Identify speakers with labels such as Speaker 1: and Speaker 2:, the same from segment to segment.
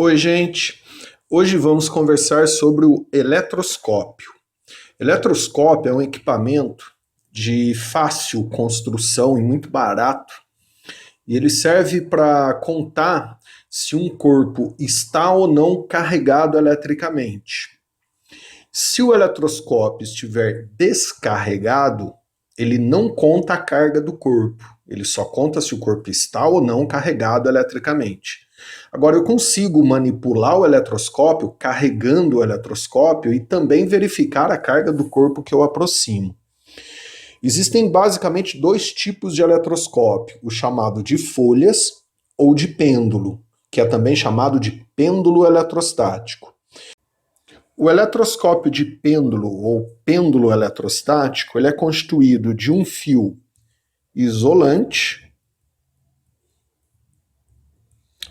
Speaker 1: Oi, gente. Hoje vamos conversar sobre o eletroscópio. Eletroscópio é um equipamento de fácil construção e muito barato, e ele serve para contar se um corpo está ou não carregado eletricamente. Se o eletroscópio estiver descarregado, ele não conta a carga do corpo, ele só conta se o corpo está ou não carregado eletricamente. Agora, eu consigo manipular o eletroscópio carregando o eletroscópio e também verificar a carga do corpo que eu aproximo. Existem basicamente dois tipos de eletroscópio, o chamado de folhas ou de pêndulo, que é também chamado de pêndulo eletrostático. O eletroscópio de pêndulo ou pêndulo eletrostático, ele é constituído de um fio isolante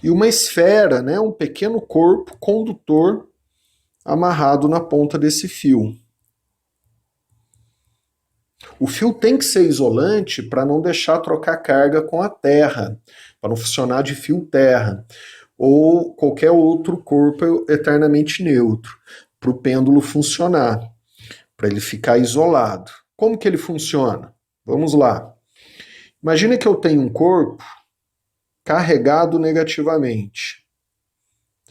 Speaker 1: e uma esfera, né, um pequeno corpo condutor amarrado na ponta desse fio. O fio tem que ser isolante para não deixar trocar carga com a terra, para não funcionar de fio terra, ou qualquer outro corpo eternamente neutro, para o pêndulo funcionar, para ele ficar isolado. Como que ele funciona? Vamos lá. Imagina que eu tenho um corpo carregado negativamente.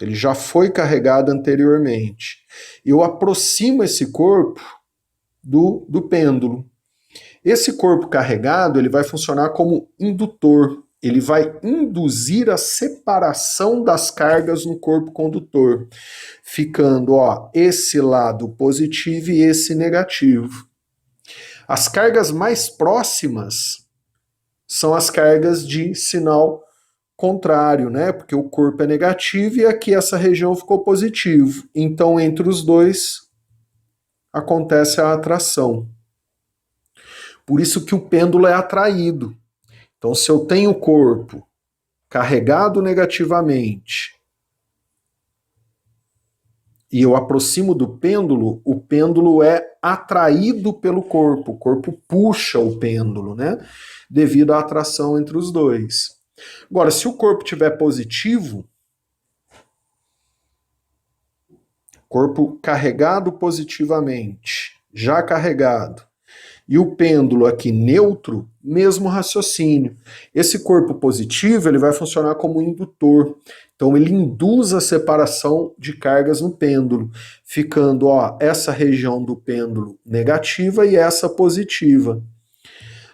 Speaker 1: Ele já foi carregado anteriormente. Eu aproximo esse corpo do pêndulo. Esse corpo carregado, ele vai funcionar como indutor. Ele vai induzir a separação das cargas no corpo condutor, ficando, esse lado positivo e esse negativo. As cargas mais próximas são as cargas de sinal contrário, né? Porque o corpo é negativo e aqui essa região ficou positivo. Então, entre os dois, acontece a atração. Por isso que o pêndulo é atraído. Então, se eu tenho o corpo carregado negativamente e eu aproximo do pêndulo, o pêndulo é atraído pelo corpo. O corpo puxa o pêndulo, né? Devido à atração entre os dois. Agora, se o corpo estiver positivo, corpo carregado positivamente, já carregado, e o pêndulo aqui neutro, mesmo raciocínio. Esse corpo positivo, ele vai funcionar como indutor. Então ele induz a separação de cargas no pêndulo, ficando, essa região do pêndulo negativa e essa positiva.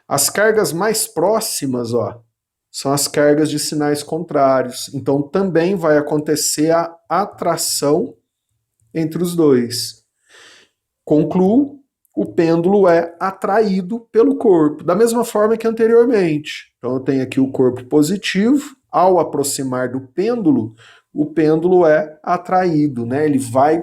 Speaker 1: As cargas mais próximas, são as cargas de sinais contrários. Então também vai acontecer a atração entre os dois. Concluo, o pêndulo é atraído pelo corpo, da mesma forma que anteriormente. Então eu tenho aqui o corpo positivo, ao aproximar do pêndulo, o pêndulo é atraído, né? Ele vai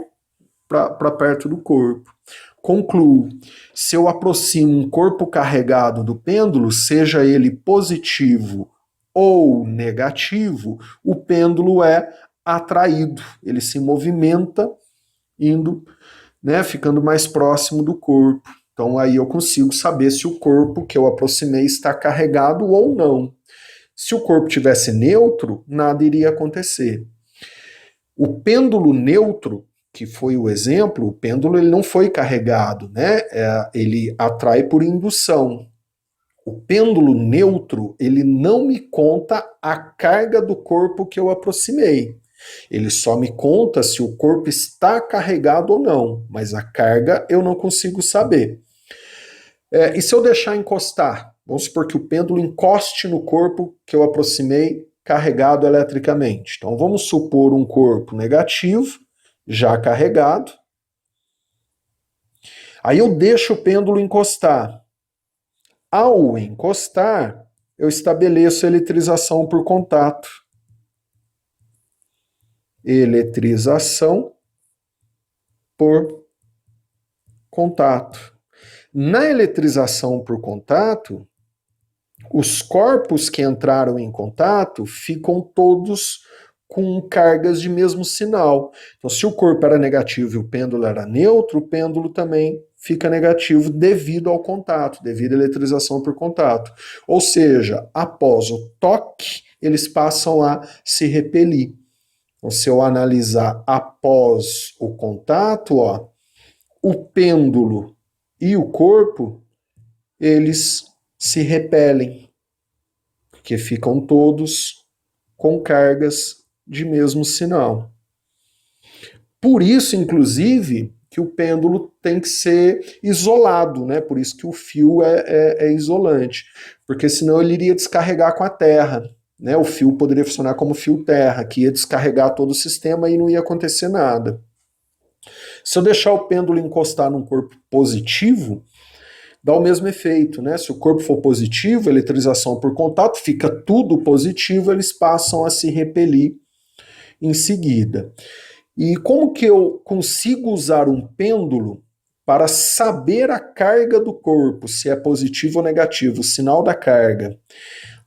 Speaker 1: para perto do corpo. Concluo, se eu aproximo um corpo carregado do pêndulo, seja ele positivo ou negativo, o pêndulo é atraído, ele se movimenta indo, né, ficando mais próximo do corpo. Então aí eu consigo saber se o corpo que eu aproximei está carregado ou não. Se o corpo tivesse neutro, nada iria acontecer. O pêndulo neutro, que foi o exemplo, o pêndulo ele não foi carregado, né? Ele atrai por indução. O pêndulo neutro, ele não me conta a carga do corpo que eu aproximei. Ele só me conta se o corpo está carregado ou não, mas a carga eu não consigo saber. E se eu deixar encostar? Vamos supor que o pêndulo encoste no corpo que eu aproximei carregado eletricamente. Então vamos supor um corpo negativo, já carregado. Aí eu deixo o pêndulo encostar. Ao encostar, eu estabeleço eletrização por contato. Eletrização por contato. Na eletrização por contato, os corpos que entraram em contato ficam todos com cargas de mesmo sinal. Então, se o corpo era negativo e o pêndulo era neutro, o pêndulo também fica negativo devido ao contato, devido à eletrização por contato. Ou seja, após o toque, eles passam a se repelir. Então, se eu analisar após o contato, ó, o pêndulo e o corpo, eles se repelem, porque ficam todos com cargas de mesmo sinal. Por isso, inclusive, que o pêndulo tem que ser isolado, né? Por isso que o fio é isolante, porque senão ele iria descarregar com a terra, né? O fio poderia funcionar como fio terra, que ia descarregar todo o sistema e não ia acontecer nada. Se eu deixar o pêndulo encostar num corpo positivo, dá o mesmo efeito, né? Se o corpo for positivo, eletrização por contato, fica tudo positivo, eles passam a se repelir em seguida. E como que eu consigo usar um pêndulo para saber a carga do corpo, se é positivo ou negativo, o sinal da carga?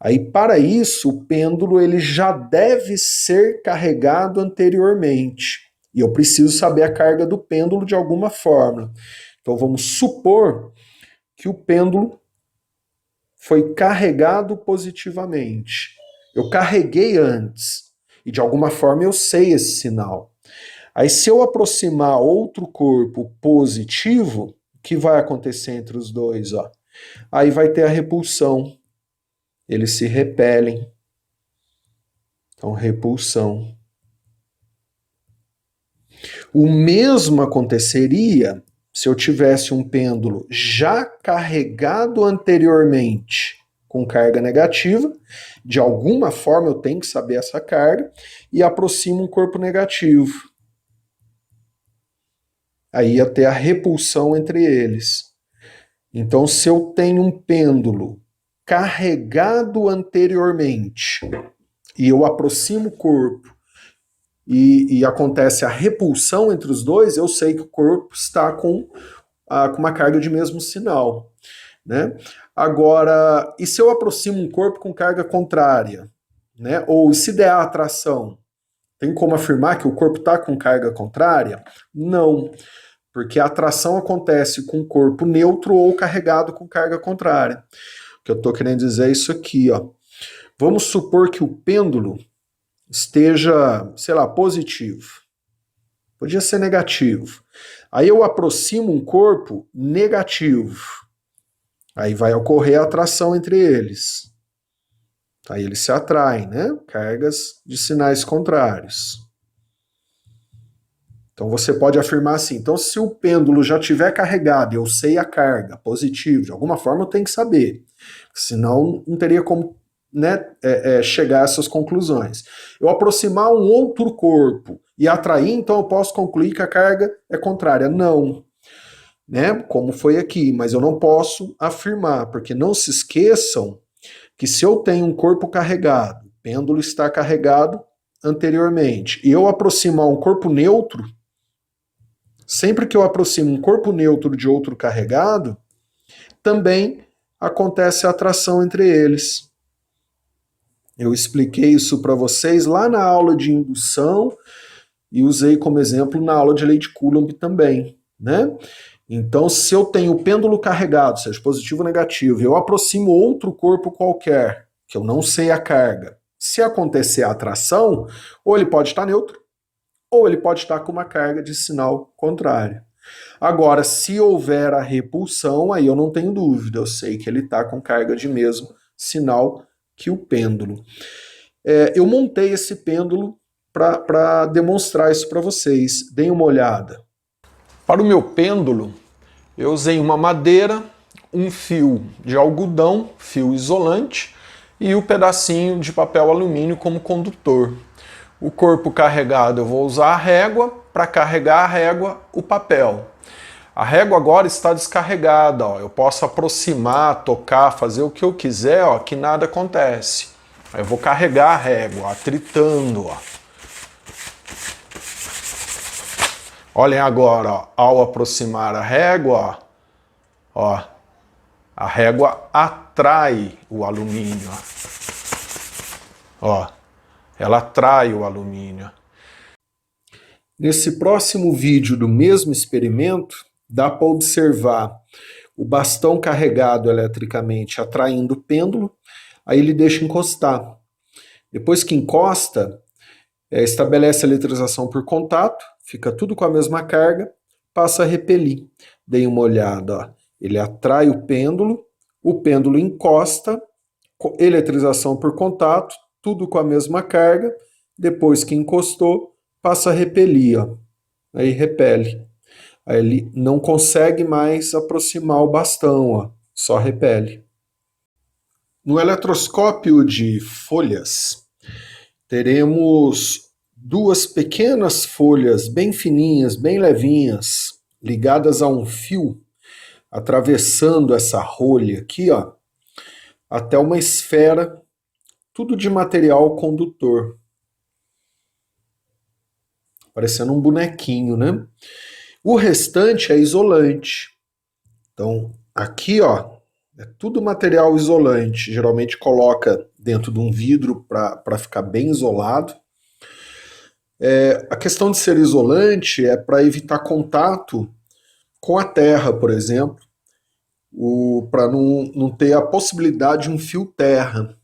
Speaker 1: Aí, para isso, o pêndulo ele já deve ser carregado anteriormente. E eu preciso saber a carga do pêndulo de alguma forma. Então, vamos supor que o pêndulo foi carregado positivamente. Eu carreguei antes. E de alguma forma eu sei esse sinal. Aí, se eu aproximar outro corpo positivo, o que vai acontecer entre os dois? Ó? Aí vai ter a repulsão. Eles se repelem. Então, repulsão. O mesmo aconteceria se eu tivesse um pêndulo já carregado anteriormente com carga negativa. De alguma forma eu tenho que saber essa carga e aproximo um corpo negativo. Aí ia ter a repulsão entre eles. Então, se eu tenho um pêndulo carregado anteriormente e eu aproximo o corpo e acontece a repulsão entre os dois, eu sei que o corpo está com uma carga de mesmo sinal, né? Agora, e se eu aproximo um corpo com carga contrária, né? Ou se der a atração, tem como afirmar que o corpo está com carga contrária? Não, porque a atração acontece com o corpo neutro ou carregado com carga contrária. O que eu estou querendo dizer é isso aqui, ó. Vamos supor que o pêndulo esteja, sei lá, positivo. Podia ser negativo. Aí eu aproximo um corpo negativo. Aí vai ocorrer a atração entre eles. Aí eles se atraem, né? Cargas de sinais contrários. Então você pode afirmar assim, então se o pêndulo já estiver carregado e eu sei a carga positiva, de alguma forma eu tenho que saber, senão não teria como, né, chegar a essas conclusões. Eu aproximar um outro corpo e atrair, então eu posso concluir que a carga é contrária. Não, né, como foi aqui, mas eu não posso afirmar, porque não se esqueçam que se eu tenho um corpo carregado, o pêndulo está carregado anteriormente, e eu aproximar um corpo neutro, sempre que eu aproximo um corpo neutro de outro carregado, também acontece a atração entre eles. Eu expliquei isso para vocês lá na aula de indução e usei como exemplo na aula de lei de Coulomb também, né? Então, se eu tenho o pêndulo carregado, seja positivo ou negativo, e eu aproximo outro corpo qualquer, que eu não sei a carga, se acontecer a atração, ou ele pode estar neutro, ou ele pode estar com uma carga de sinal contrário. Agora, se houver a repulsão, aí eu não tenho dúvida, eu sei que ele está com carga de mesmo sinal que o pêndulo. Eu montei esse pêndulo para demonstrar isso para vocês. Deem uma olhada. Para o meu pêndulo, eu usei uma madeira, um fio de algodão, fio isolante, e o pedacinho de papel alumínio como condutor. O corpo carregado eu vou usar a régua, para carregar a régua, o papel. A régua agora está descarregada, ó. Eu posso aproximar, tocar, fazer o que eu quiser, ó, que nada acontece. Aí eu vou carregar a régua, atritando, ó. Olhem agora, ó, ao aproximar a régua, ó, a régua atrai o alumínio, ó. Ela atrai o alumínio. Nesse próximo vídeo do mesmo experimento, dá para observar o bastão carregado eletricamente atraindo o pêndulo, aí ele deixa encostar. Depois que encosta, Estabelece a eletrização por contato, fica tudo com a mesma carga, passa a repelir. Dei uma olhada, ó. Ele atrai o pêndulo encosta, eletrização por contato, tudo com a mesma carga, depois que encostou, passa a repelir, ó. Aí repele. Aí ele não consegue mais aproximar o bastão, ó. Só repele. No eletroscópio de folhas, teremos duas pequenas folhas bem fininhas, bem levinhas, ligadas a um fio, atravessando essa rolha aqui, ó, até uma esfera, tudo de material condutor. Parecendo um bonequinho, né? O restante é isolante. Então, aqui, ó, é tudo material isolante. Geralmente coloca dentro de um vidro para ficar bem isolado. A questão de ser isolante é para evitar contato com a terra, por exemplo, para não ter a possibilidade de um fio terra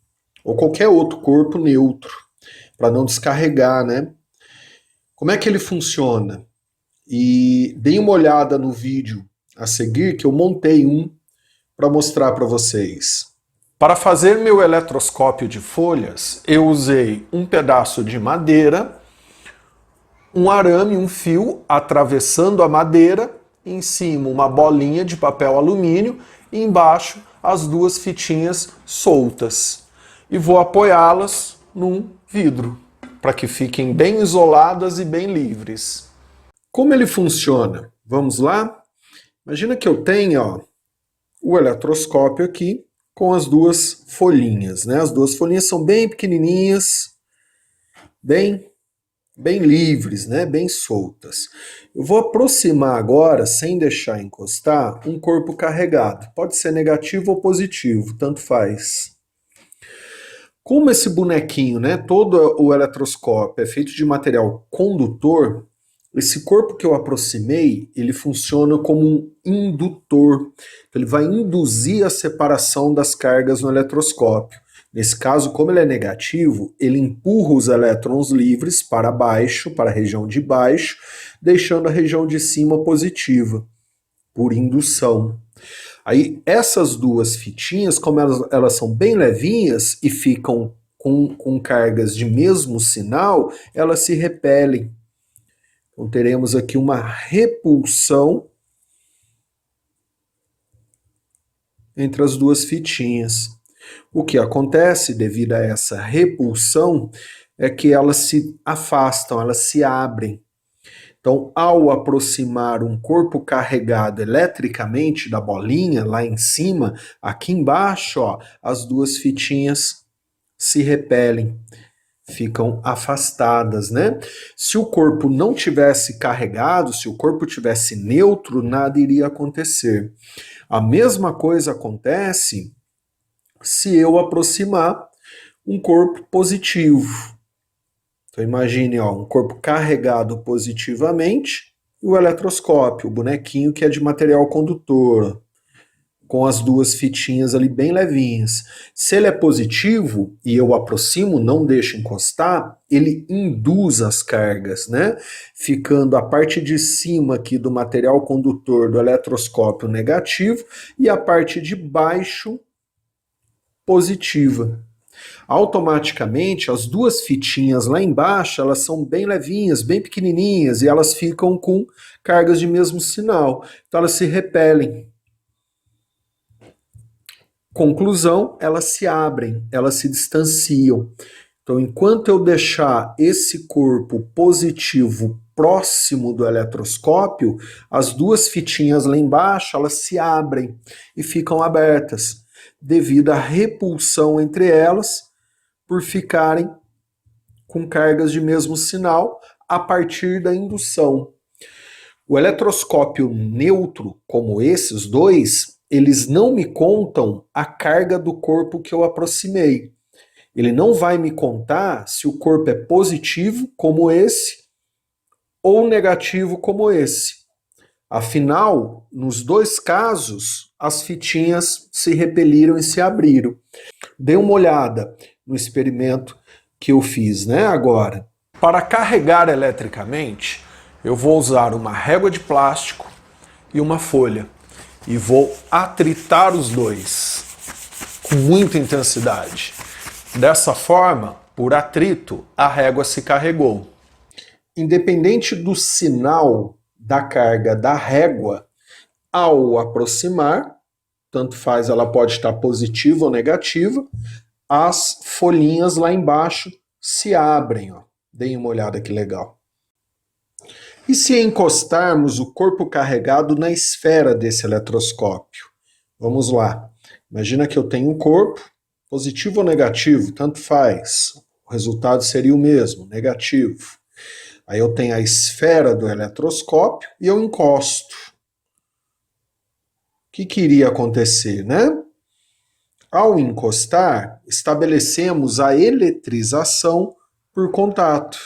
Speaker 1: ou qualquer outro corpo neutro, para não descarregar, né? Como é que ele funciona? E dei uma olhada no vídeo a seguir, que eu montei um para mostrar para vocês. Para fazer meu eletroscópio de folhas, eu usei um pedaço de madeira, um arame, um fio atravessando a madeira, em cima uma bolinha de papel alumínio e embaixo as duas fitinhas soltas. E vou apoiá-las num vidro, para que fiquem bem isoladas e bem livres. Como ele funciona? Vamos lá? Imagina que eu tenho, ó, o eletroscópio aqui com as duas folhinhas, né? As duas folhinhas são bem pequenininhas, bem livres, né? Bem soltas. Eu vou aproximar agora, sem deixar encostar, um corpo carregado. Pode ser negativo ou positivo, tanto faz. Como esse bonequinho, né? Todo o eletroscópio é feito de material condutor, esse corpo que eu aproximei, ele funciona como um indutor. Ele vai induzir a separação das cargas no eletroscópio. Nesse caso, como ele é negativo, ele empurra os elétrons livres para baixo, para a região de baixo, deixando a região de cima positiva, por indução. Aí, essas duas fitinhas, como elas são bem levinhas e ficam com cargas de mesmo sinal, elas se repelem. Então, teremos aqui uma repulsão entre as duas fitinhas. O que acontece devido a essa repulsão é que elas se afastam, elas se abrem. Então, ao aproximar um corpo carregado eletricamente da bolinha lá em cima, aqui embaixo, ó, as duas fitinhas se repelem, ficam afastadas, né? Se o corpo não tivesse carregado, se o corpo tivesse neutro, nada iria acontecer. A mesma coisa acontece se eu aproximar um corpo positivo. Então imagine, ó, um corpo carregado positivamente e o eletroscópio, o bonequinho que é de material condutor, com as duas fitinhas ali bem levinhas. Se ele é positivo e eu aproximo, não deixo encostar, ele induz as cargas, né? Ficando a parte de cima aqui do material condutor do eletroscópio negativo e a parte de baixo positiva. Automaticamente, as duas fitinhas lá embaixo, elas são bem levinhas, bem pequenininhas, e elas ficam com cargas de mesmo sinal. Então elas se repelem. Conclusão, elas se abrem, elas se distanciam. Então, enquanto eu deixar esse corpo positivo próximo do eletroscópio, as duas fitinhas lá embaixo, elas se abrem e ficam abertas, devido à repulsão entre elas, por ficarem com cargas de mesmo sinal a partir da indução. O eletroscópio neutro, como esses dois, eles não me contam a carga do corpo que eu aproximei. Ele não vai me contar se o corpo é positivo, como esse, ou negativo, como esse. Afinal, nos dois casos, as fitinhas se repeliram e se abriram. Dê uma olhada no experimento que eu fiz, né, agora. Para carregar eletricamente, eu vou usar uma régua de plástico e uma folha e vou atritar os dois com muita intensidade. Dessa forma, por atrito, a régua se carregou. Independente do sinal da carga da régua, ao aproximar, tanto faz, ela pode estar positiva ou negativa, as folhinhas lá embaixo se abrem, ó. Deem uma olhada que legal. E se encostarmos o corpo carregado na esfera desse eletroscópio? Vamos lá. Imagina que eu tenho um corpo, positivo ou negativo, tanto faz. O resultado seria o mesmo, negativo. Aí eu tenho a esfera do eletroscópio e eu encosto. O que iria acontecer, né? Ao encostar, estabelecemos a eletrização por contato.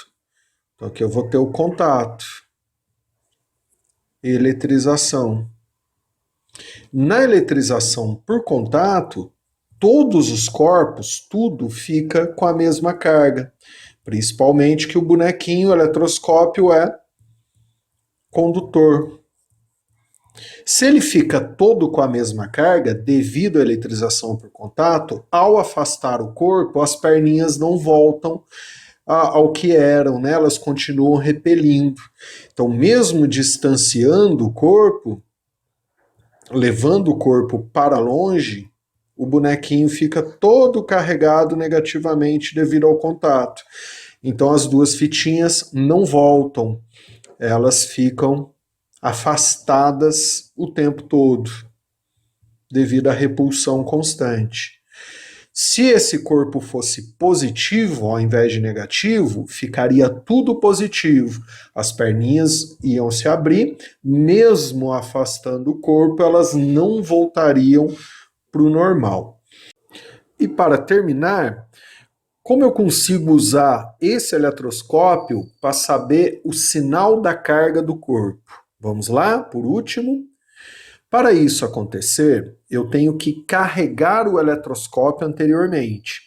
Speaker 1: Então aqui eu vou ter o contato. Eletrização. Na eletrização por contato, todos os corpos, tudo fica com a mesma carga. Principalmente que o bonequinho, o eletroscópio, é condutor. Se ele fica todo com a mesma carga, devido à eletrização por contato, ao afastar o corpo, as perninhas não voltam ao que eram, né? Elas continuam repelindo. Então, mesmo distanciando o corpo, levando o corpo para longe, o bonequinho fica todo carregado negativamente devido ao contato. Então, as duas fitinhas não voltam, elas ficam afastadas o tempo todo, devido à repulsão constante. Se esse corpo fosse positivo ao invés de negativo, ficaria tudo positivo. As perninhas iam se abrir, mesmo afastando o corpo, elas não voltariam para o normal. E para terminar, como eu consigo usar esse eletroscópio para saber o sinal da carga do corpo? Vamos lá, por último. Para isso acontecer, eu tenho que carregar o eletroscópio anteriormente.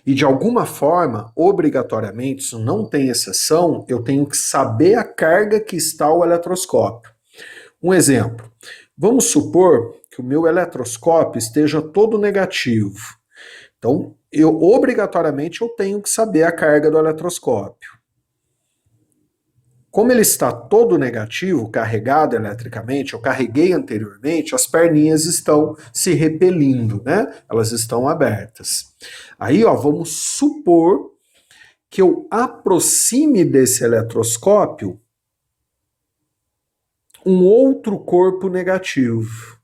Speaker 1: E de alguma forma, obrigatoriamente, isso não tem exceção, eu tenho que saber a carga que está o eletroscópio. Um exemplo, vamos supor que o meu eletroscópio esteja todo negativo. Então, obrigatoriamente eu tenho que saber a carga do eletroscópio. Como ele está todo negativo, carregado eletricamente, eu carreguei anteriormente, as perninhas estão se repelindo, né? Elas estão abertas. Aí, ó, vamos supor que eu aproxime desse eletroscópio um outro corpo negativo.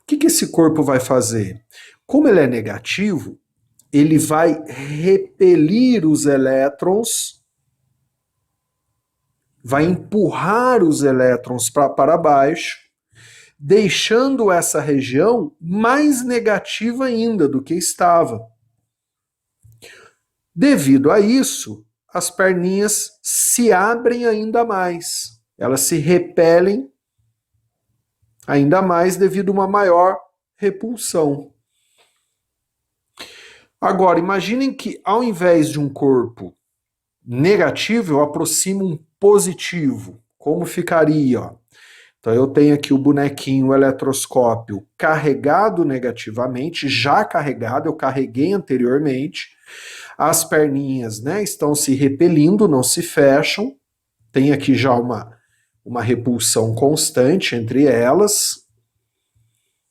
Speaker 1: O que esse corpo vai fazer? Como ele é negativo, ele vai repelir os elétrons, vai empurrar os elétrons para baixo, deixando essa região mais negativa ainda do que estava. Devido a isso, as perninhas se abrem ainda mais, elas se repelem ainda mais devido a uma maior repulsão. Agora, imaginem que ao invés de um corpo negativo, eu aproximo um positivo. Como ficaria? Então eu tenho aqui o bonequinho, o eletroscópio carregado negativamente, já carregado, eu carreguei anteriormente. As perninhas, né, estão se repelindo, não se fecham. Tem aqui já uma repulsão constante entre elas,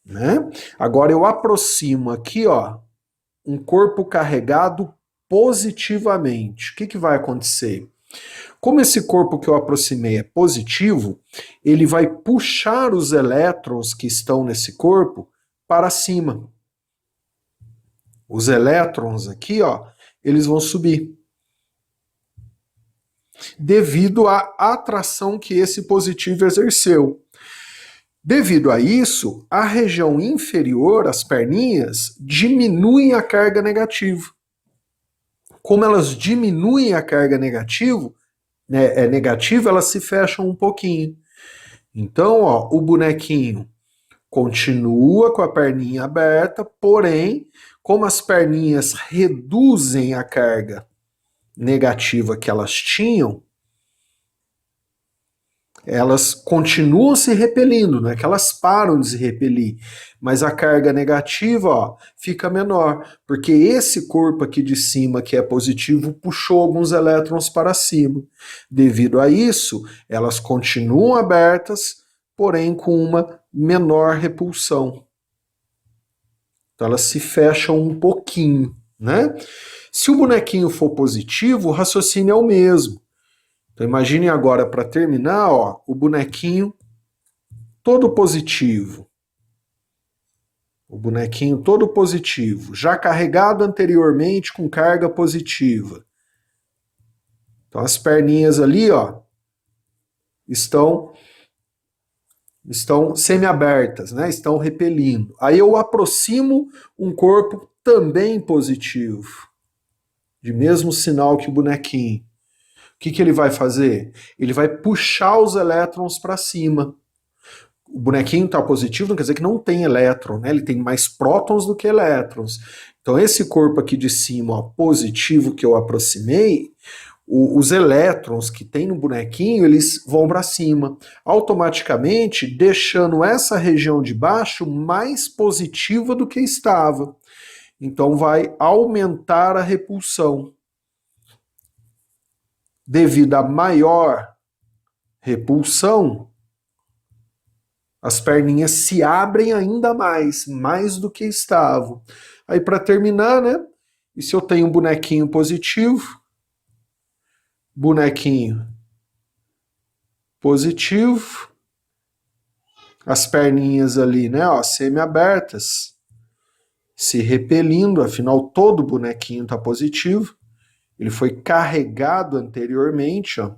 Speaker 1: né? Agora eu aproximo aqui, ó, um corpo carregado positivamente. O que vai acontecer? Como esse corpo que eu aproximei é positivo, ele vai puxar os elétrons que estão nesse corpo para cima. Os elétrons aqui, ó, eles vão subir. Devido à atração que esse positivo exerceu. Devido a isso, a região inferior, as perninhas, diminuem a carga negativa. Como elas diminuem a carga negativa, elas se fecham um pouquinho. Então, ó, o bonequinho continua com a perninha aberta, porém, como as perninhas reduzem a carga negativa que elas tinham, elas continuam se repelindo, não é que elas param de se repelir, mas a carga negativa, ó, fica menor, porque esse corpo aqui de cima, que é positivo, puxou alguns elétrons para cima. Devido a isso, elas continuam abertas, porém com uma menor repulsão. Então elas se fecham um pouquinho, né? Se o bonequinho for positivo, o raciocínio é o mesmo. Então imagine agora, para terminar, ó, o bonequinho todo positivo. O bonequinho todo positivo, já carregado anteriormente com carga positiva. Então as perninhas ali, ó, estão semi-abertas, né? Estão repelindo. Aí eu aproximo um corpo também positivo, de mesmo sinal que o bonequinho. O que ele vai fazer? Ele vai puxar os elétrons para cima. O bonequinho está positivo, não quer dizer que não tem elétron, né? Ele tem mais prótons do que elétrons. Então esse corpo aqui de cima, ó, positivo, que eu aproximei, os elétrons que tem no bonequinho, eles vão para cima, automaticamente deixando essa região de baixo mais positiva do que estava. Então vai aumentar a repulsão. Devido à maior repulsão, as perninhas se abrem ainda mais do que estavam. Aí para terminar, né? E se eu tenho um bonequinho positivo, as perninhas ali, né, ó, semi-abertas, se repelindo, afinal todo bonequinho está positivo. Ele foi carregado anteriormente, ó.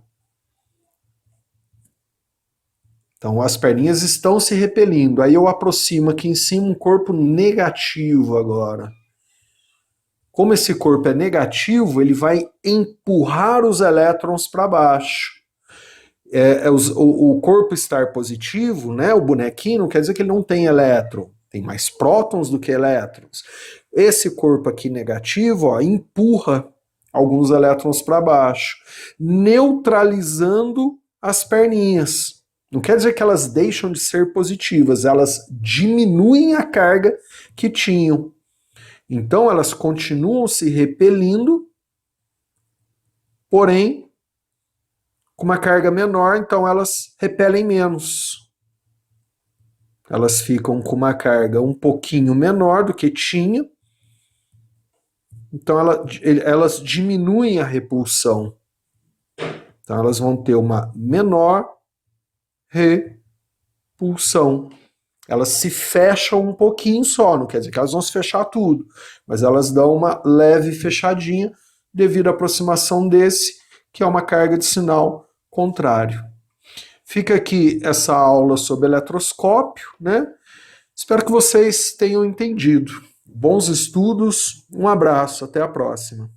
Speaker 1: Então as perninhas estão se repelindo. Aí eu aproximo aqui em cima um corpo negativo agora. Como esse corpo é negativo, ele vai empurrar os elétrons para baixo. O corpo estar positivo, né, o bonequinho, não quer dizer que ele não tem elétron. Tem mais prótons do que elétrons. Esse corpo aqui negativo, ó, empurra alguns elétrons para baixo, neutralizando as perninhas. Não quer dizer que elas deixam de ser positivas, elas diminuem a carga que tinham. Então elas continuam se repelindo, porém com uma carga menor, então elas repelem menos. Elas ficam com uma carga um pouquinho menor do que tinha. Então elas diminuem a repulsão. Então elas vão ter uma menor repulsão. Elas se fecham um pouquinho só, não quer dizer que elas vão se fechar tudo, mas elas dão uma leve fechadinha devido à aproximação desse, que é uma carga de sinal contrário. Fica aqui essa aula sobre eletroscópio, né? Espero que vocês tenham entendido. Bons estudos, um abraço, até a próxima.